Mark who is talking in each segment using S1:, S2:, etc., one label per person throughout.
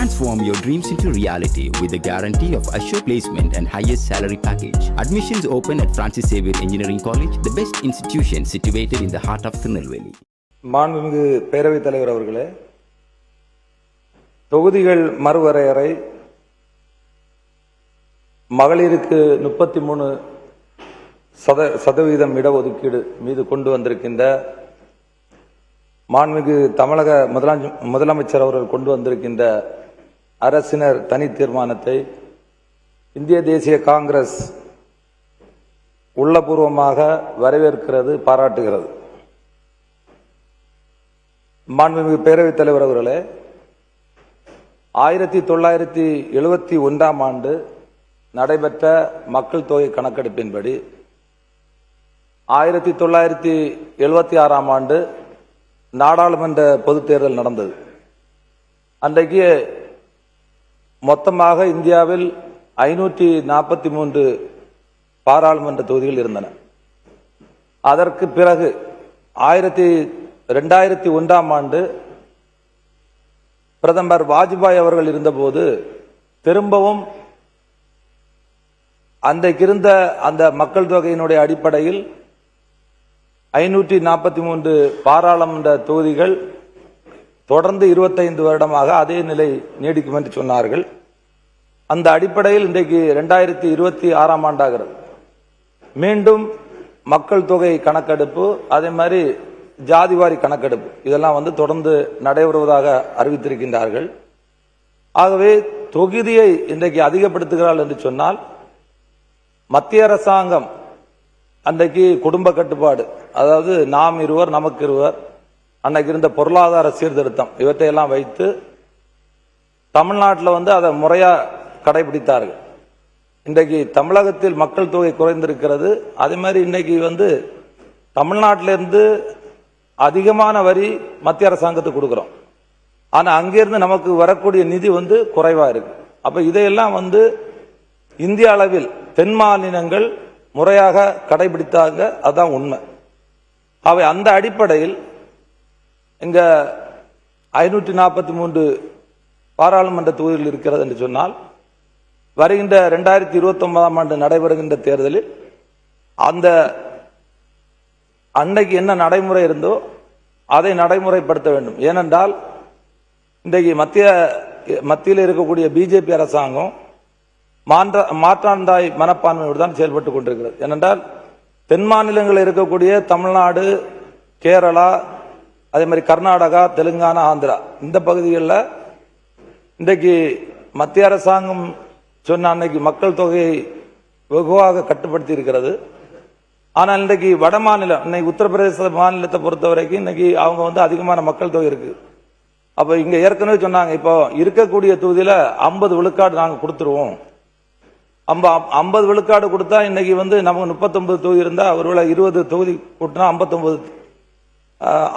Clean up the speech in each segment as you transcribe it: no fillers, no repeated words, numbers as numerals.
S1: Transform your dreams into reality with the guarantee of assured placement and highest salary package. Admissions open at Francis Xavier Engineering College, the best institution situated in the heart of Tirunelveli.
S2: மாண்புமிகு பேரவைத் தலைவர் அவர்களே, தொகுதிகள் மறுவரையறை, மகளிருக்கு 33% இடஒதுக்கீடு மீது கொண்டு வந்திருக்கின்ற மாண்புமிகு தமிழக முதலமைச்சர் அவர்கள் கொண்டு வந்திருக்கின்ற அரசினர் தனி தீர்மானத்தை இந்திய தேசிய காங்கிரஸ் உள்ளபூர்வமாக வரவேற்கிறது, பாராட்டுகிறது. மாண்புமிகு பேரவைத் தலைவர் அவர்களே, 1971ஆம் ஆண்டு நடைபெற்ற மக்கள் தொகை கணக்கெடுப்பின்படி 1976ஆம் ஆண்டு நாடாளுமன்ற பொதுத் தேர்தல் நடந்தது. அன்றைக்கு மொத்தமாக இந்தியாவில் 543 பாராளுமன்ற தொகுதிகள் இருந்தன. அதற்கு பிறகு 2001ஆம் ஆண்டு பிரதமர் வாஜ்பாய் அவர்கள் இருந்தபோது திரும்பவும் அன்றைக்கு இருந்த அந்த மக்கள் தொகையினுடைய அடிப்படையில் 543 பாராளுமன்ற தொகுதிகள் தொடர்ந்து 25 வருடமாக அதே நிலை நீடிக்கும் என்று சொன்னார்கள். அந்த அடிப்படையில் இன்றைக்கு 2026ஆம் ஆண்டாகிறது. மீண்டும் மக்கள் தொகை கணக்கெடுப்பு, அதே மாதிரி ஜாதிவாரி கணக்கெடுப்பு இதெல்லாம் தொடர்ந்து நடைபெறுவதாக அறிவித்திருக்கின்றார்கள். ஆகவே தொகுதியை இன்றைக்கு அதிகப்படுத்துகிறார்கள் என்று சொன்னால், மத்திய அரசாங்கம் அன்றைக்கு குடும்ப கட்டுப்பாடு, அதாவது நாம் இருவர் நமக்கு இருவர், அன்னைக்கு இருந்த பொருளாதார சீர்திருத்தம் இவற்றையெல்லாம் வைத்து தமிழ்நாட்டில் அதை முறையா கடைபிடித்தார்கள். இன்றைக்கு தமிழகத்தில் மக்கள் தொகை குறைந்திருக்கிறது. அதே மாதிரி இன்னைக்கு தமிழ்நாட்டிலிருந்து அதிகமான வரி மத்திய அரசாங்கத்துக்கு கொடுக்கிறோம். ஆனா அங்கிருந்து நமக்கு வரக்கூடிய நிதி குறைவா இருக்கு. அப்ப இதையெல்லாம் இந்திய அளவில் தென் மாநிலங்கள் முறையாக கடைபிடித்தாங்க, அதுதான் உண்மை. அவை அந்த அடிப்படையில் இங்க 543 பாராளுமன்ற தொகுதிகள் இருக்கிறது என்று சொன்னால், வருகின்ற 2029ஆம் ஆண்டு நடைபெறுகின்ற தேர்தலில் அந்த அன்னைக்கு என்ன நடைமுறை இருந்தோ அதை நடைமுறைப்படுத்த வேண்டும். ஏனென்றால் இன்றைக்கு மத்தியில் இருக்கக்கூடிய பிஜேபி அரசாங்கம் மாற்றாந்தாய் மனப்பான்மையோடு தான் செயல்பட்டுக் கொண்டிருக்கிறது. ஏனென்றால் தென் மாநிலங்களில் இருக்கக்கூடிய தமிழ்நாடு, கேரளா, அதே மாதிரி கர்நாடகா, தெலுங்கானா, ஆந்திரா இந்த பகுதிகளில் இன்றைக்கு மத்திய அரசாங்கம் சொன்ன அன்னைக்கு மக்கள் தொகையை வெகுவாக கட்டுப்படுத்தி இருக்கிறது. ஆனால் இன்றைக்கு வட மாநிலம், இன்னைக்கு உத்தரப்பிரதேச மாநிலத்தை பொறுத்த வரைக்கும் இன்னைக்கு அவங்க அதிகமான மக்கள் தொகை இருக்கு. அப்ப இங்க ஏற்கனவே சொன்னாங்க, இப்போ இருக்கக்கூடிய தொகுதியில 50 விழுக்காடு நாங்க கொடுத்துருவோம். 50 விழுக்காடு கொடுத்தா இன்னைக்கு நமக்கு 39 தொகுதி இருந்தா ஒருவேளை 20 தொகுதி கூட்டினா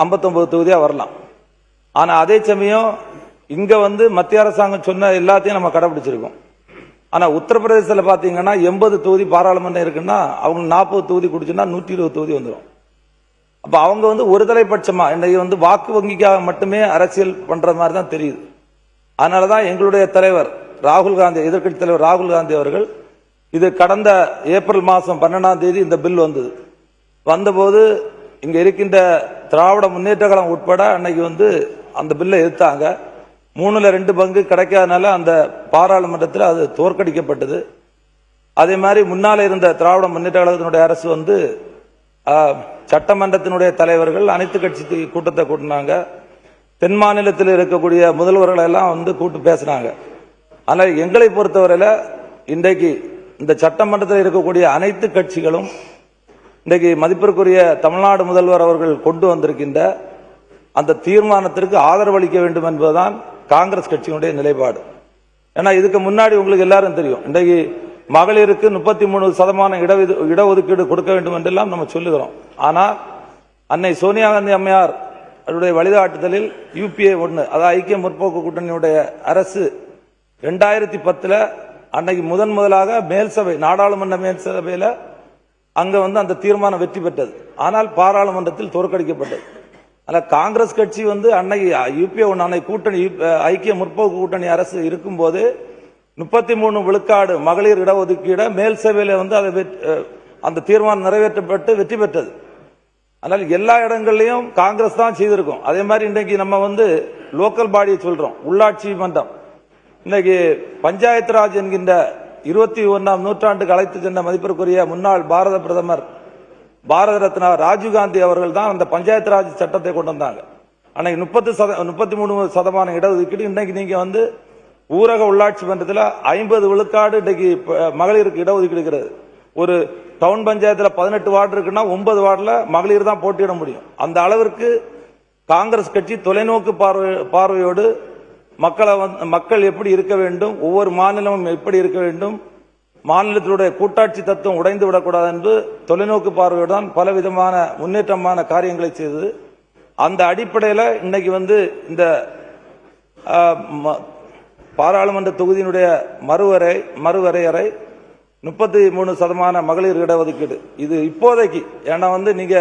S2: 59 தொகுதியா வரலாம். ஆனா அதே சமயம் இங்க மத்திய அரசாங்கம் சொன்ன எல்லாத்தையும் நம்ம கடைபிடிச்சிருக்கோம். ஆனா உத்தரப்பிரதேசத்துல பாத்தீங்கன்னா 80 தொகுதி பாராளுமன்றம் இருக்குன்னா அவங்க 40 தொகுதி குடிச்சுன்னா 120 தொகுதி வந்துடும். அப்ப அவங்க ஒருதலைபட்சமா இன்னைக்கு வாக்கு வங்கிக்காக மட்டுமே அரசியல் பண்ற மாதிரி தான் தெரியுது. அதனாலதான் எங்களுடைய தலைவர் ராகுல் காந்தி, எதிர்க்கட்சி தலைவர் ராகுல் காந்தி அவர்கள் இது கடந்த ஏப்ரல் மாதம் 12ஆம் தேதி இந்த பில் வந்தபோது இங்க இருக்கின்ற திராவிட முன்னேற்ற கழகம் உட்பட அன்னைக்கு அந்த பில்லை எதிர்த்தாங்க. 3/2 பங்கு கிடைக்காதனால அந்த பாராளுமன்றத்தில் அது தோற்கடிக்கப்பட்டது. அதே மாதிரி முன்னால இருந்த திராவிட முன்னேற்ற கழகத்தினுடைய அரசு சட்டமன்றத்தினுடைய தலைவர்கள் அனைத்து கட்சி கூட்டத்தை கூட்டினாங்க. தென் மாநிலத்தில் இருக்கக்கூடிய முதல்வர்களை எல்லாம் கூட்டு பேசினாங்க. ஆனால் எங்களை பொறுத்தவரையில இன்றைக்கு இந்த சட்டமன்றத்தில் இருக்கக்கூடிய அனைத்து கட்சிகளும் இன்றைக்கு மதிப்பிற்குரிய தமிழ்நாடு முதல்வர் அவர்கள் கொண்டு வந்திருக்கின்ற அந்த தீர்மானத்திற்கு ஆதரவு அளிக்க வேண்டும் என்பதுதான் காங்கிரஸ் கட்சியினுடைய நிலைப்பாடு. ஏன்னா இதுக்கு முன்னாடி உங்களுக்கு எல்லாரும் தெரியும், இன்றைக்கு மகளிருக்கு 33% இடஒதுக்கீடு கொடுக்க வேண்டும் என்றெல்லாம் நம்ம சொல்லுகிறோம். ஆனால் அன்னை சோனியா காந்தி அம்மையார் அவருடைய வழிகாட்டுதலில் UPA 1, அதாவது ஐக்கிய முற்போக்கு கூட்டணியுடைய அரசு 2010 அன்னைக்கு முதலாக மேல் சபை, நாடாளுமன்ற மேல் சபையில அங்க அந்த தீர்மானம் வெற்றி பெற்றது. ஆனால் பாராளுமன்றத்தில் தோற்கடிக்கப்பட்டது. காங்கிரஸ் கட்சி வந்து அன்னைக்கு யூபிஏ அன்னைக்கு கூட்டணி ஐக்கிய முற்போக்கு கூட்டணி அரசு இருக்கும்போது 33 விழுக்காடு மகளிர் இடஒதுக்கீடு மேல் சபையில வந்து அந்த தீர்மானம் நிறைவேற்றப்பட்டு வெற்றி பெற்றது. அதனால எல்லா இடங்கள்லயும் காங்கிரஸ் தான் செய்திருக்கும். அதே மாதிரி இன்றைக்கு நம்ம வந்து லோக்கல் பாடியை சொல்றோம், உள்ளாட்சி மன்றம். இன்னைக்கு பஞ்சாயத்து ராஜ் என்கின்ற 21ஆம் நூற்றாண்டுக்கு அழைத்து சென்ற மதிப்பிற்குரிய முன்னாள் பாரத பிரதமர் பாரத ரத்னா ராஜீவ்காந்தி அவர்கள் தான் அந்த பஞ்சாயத்து ராஜ் சட்டத்தை கொண்டு வந்தாங்க. அன்னைக்கு 33% இடஒதுக்கீடு. இன்னைக்கு நீங்க வந்து ஊரக உள்ளாட்சி மன்றத்தில் 50 விழுக்காடு இன்னைக்கு மகளிருக்கு இடஒதுக்கீடு இருக்கிறது. ஒரு டவுன் பஞ்சாயத்துல 18 வார்டு இருக்குன்னா 9 வார்டுல மகளிர் தான் போட்டியிட முடியும். அந்த அளவிற்கு காங்கிரஸ் கட்சி தொலைநோக்கு பார்வையோடு மக்கள் எப்படி இருக்க வேண்டும், ஒவ்வொரு மாநிலமும் எப்படி இருக்க வேண்டும், மாநிலத்தினுடைய கூட்டாட்சி தத்துவம் உடைந்து விடக்கூடாது என்று தொலைநோக்கு பார்வையோடு தான் பலவிதமான முன்னேற்றமான காரியங்களை செய்தது. அந்த அடிப்படையில் இன்னைக்கு வந்து இந்த பாராளுமன்ற தொகுதியினுடைய மறுவரையறை 33% மகளிர் இடஒதுக்கீடு. இது இப்போதைக்கு ஏன்னா வந்து நீங்க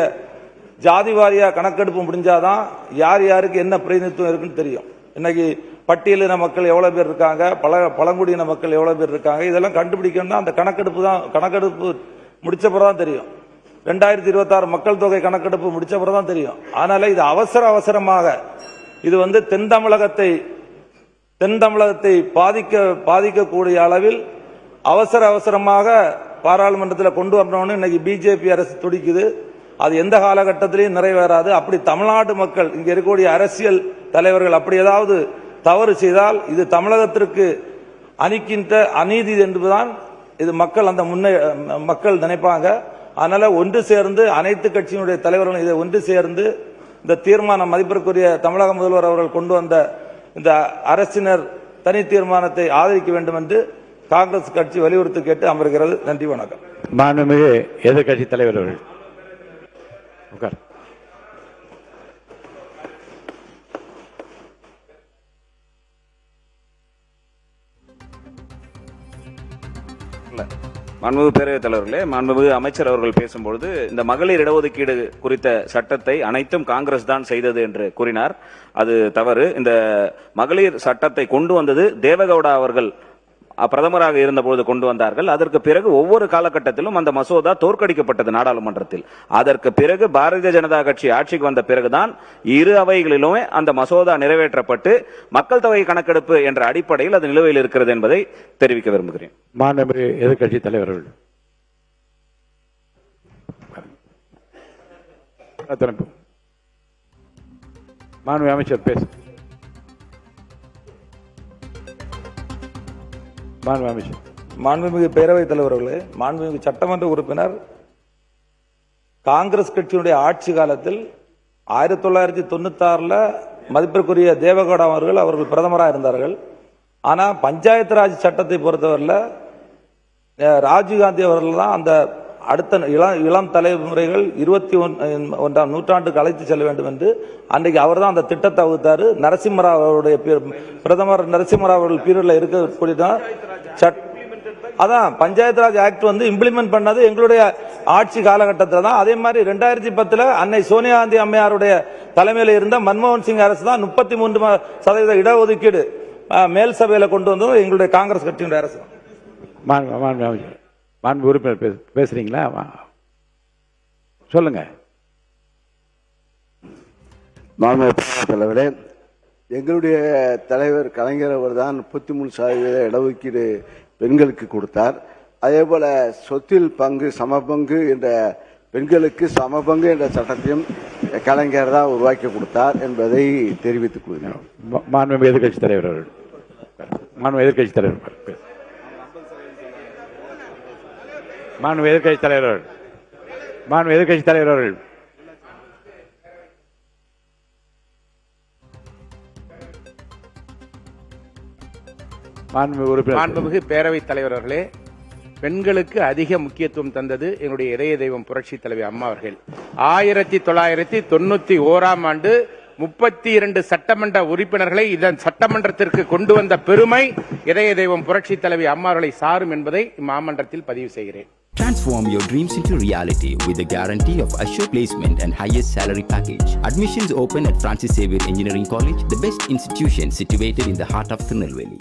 S2: ஜாதி வாரியா கணக்கெடுப்பு முடிஞ்சாதான் யார் யாருக்கு என்ன பிரதிநிதித்துவம் இருக்குன்னு தெரியும். இன்னைக்கு பட்டியலின மக்கள் எவ்வளவு பேர் இருக்காங்க, பழங்குடியின மக்கள் எவ்வளவு பேர் இருக்காங்க, இதெல்லாம் கண்டுபிடிக்கணும்னா அந்த கணக்கெடுப்பு முடிச்ச பிறகுதான் தெரியும். 2026 மக்கள் தொகை கணக்கெடுப்பு முடிச்ச பிறகுதான் தெரியும். அதனால இது அவசரமாக இது வந்து தென் தமிழகத்தை பாதிக்கக்கூடிய அளவில் அவசரமாக பாராளுமன்றத்தில் கொண்டு வரணும்னு இன்னைக்கு பிஜேபி அரசு துடிக்குது. அது எந்த காலகட்டத்திலையும் நிறைவேறாது. அப்படி தமிழ்நாட்டு மக்கள் இங்க இருக்கக்கூடிய அரசியல் தலைவர்கள் அப்படி ஏதாவது தவறு செய்தால் இது தமிழகத்திற்கு அணிக்கின்ற அநீதி என்பதுதான் இது மக்கள் நினைப்பாங்க. அதனால ஒன்று சேர்ந்து அனைத்து கட்சியினுடைய தலைவர்களும் இதை ஒன்று சேர்ந்து இந்த தீர்மானம் மதிப்பிற்குரிய தமிழக முதல்வர் அவர்கள் கொண்டு வந்த இந்த அரசினர் தனி தீர்மானத்தை ஆதரிக்க வேண்டும் என்று காங்கிரஸ் கட்சி வலியுறுத்தி கேட்டு அமர்கிறது. நன்றி, வணக்கம்.
S3: மாண்புமிகு எதிர்கட்சி தலைவர் அவர்கள் உட்கார்.
S4: மாண்புமிகு பேரவைத் தலைவர்களே, மாண்புமிகு அமைச்சர் அவர்கள் பேசும்பொழுது இந்த மகளிர் இடஒதுக்கீடு குறித்த சட்டத்தை அனைத்தும் காங்கிரஸ் தான் செய்தது என்று கூறினார். அது தவறு. இந்த மகளிர் சட்டத்தை கொண்டு வந்தது தேவகவுடா அவர்கள் பிரதமராக இருந்தபோது கொண்டு வந்தார்கள். அதற்கு பிறகு ஒவ்வொரு காலகட்டத்திலும் அந்த மசோதா தோற்கடிக்கப்பட்டது நாடாளுமன்றத்தில். அதற்கு பிறகு பாரதிய ஜனதா கட்சி ஆட்சிக்கு வந்த பிறகுதான் இரு அவைகளிலுமே அந்த மசோதா நிறைவேற்றப்பட்டு மக்கள் தொகை கணக்கெடுப்பு என்ற அடிப்படையில் அது நிலுவையில் இருக்கிறது என்பதை தெரிவிக்க விரும்புகிறேன்.
S3: மாண்புமிகு எதிர்கட்சி தலைவர்கள் மாண்புமிகு அமைச்சர் பேச.
S2: மாண்புமிகு பேரவைத் தலைவர்களே, மாண்புமிகு சட்டமன்ற உறுப்பினர் காங்கிரஸ் கட்சியினுடைய ஆட்சி காலத்தில் 1996 மதிப்பிற்குரிய தேவகவுடா அவர்கள் பிரதமராக இருந்தார்கள். ஆனா பஞ்சாயத்து ராஜ் சட்டத்தை பொறுத்தவரையில் ராஜீவ்காந்தி அவர்கள் தான் அந்த அடுத்த இளம் தலைமுறைகள் 21ஆம் நூற்றாண்டுக்கு அழைத்து செல்ல வேண்டும் என்று அன்றைக்கு அவர் தான் அந்த திட்டத்தை வகுத்தாரு. நரசிம்மராவ் அவருடைய பிரதமர் நரசிம்மராவ் அவர்கள் பீரியட்ல இருக்கக்கூடிய அதான் பஞ்சாயத்து ராஜ் ஆக்ட் வந்து இம்ப்ளிமெண்ட் பண்ணது எங்களுடைய ஆட்சி காலகட்டத்தில் தான். அதே மாதிரி 2010 அன்னை சோனியா காந்தி அம்மையாருடைய தலைமையில் இருந்த மன்மோகன் சிங் அரசு தான் 33% இடஒதுக்கீடு மேல் சபையில கொண்டு வந்ததும் எங்களுடைய காங்கிரஸ் கட்சியினுடைய அரசு.
S3: மாண்பு உறுப்பினர் பேசுறீங்களா? சொல்லுங்க.
S5: தலைவரே, எங்களுடைய தலைவர் கலைஞர் அவர் தான் 33% இடஒதுக்கீடு பெண்களுக்கு கொடுத்தார். அதே போல சொத்தில் பங்கு சமபங்கு என்ற பெண்களுக்கு சமபங்கு என்ற சட்டத்தையும் கலைஞர் தான் உருவாக்கி கொடுத்தார் என்பதை தெரிவித்துக் கொள்கிறேன்.
S3: மாண்புமிகு எதிர்கட்சி தலைவர் அவர்கள். மாண்புமிகு எதிர்கட்சி தலைவர் மாண்புமிகு எதிர்கட்சி தலைவர் அவர்கள். மாண்புமிகு எதிர்கட்சி தலைவர் அவர்கள்.
S6: மாண்புமிகு பேரவைத் தலைவர் அவர்களே, பெண்களுக்கு அதிக முக்கியத்துவம் தந்தது என்னுடைய இதய தெய்வம் புரட்சி தலைவி அம்மா அவர்கள். 1991ஆம் ஆண்டு 32 சட்டமன்ற உறுப்பினர்களை இதன் சட்டமன்றத்திற்கு கொண்டு வந்த பெருமை இதய தெய்வம் புரட்சி தலைவி அம்மா அவர்களை சாரும் என்பதை இம்மாமன்றத்தில் பதிவு செய்கிறேன்.
S1: Transform your dreams into reality with the guarantee of assured placement and highest salary package. Admissions open at Francis Xavier Engineering College, the best institution situated in the heart of Tirunelveli.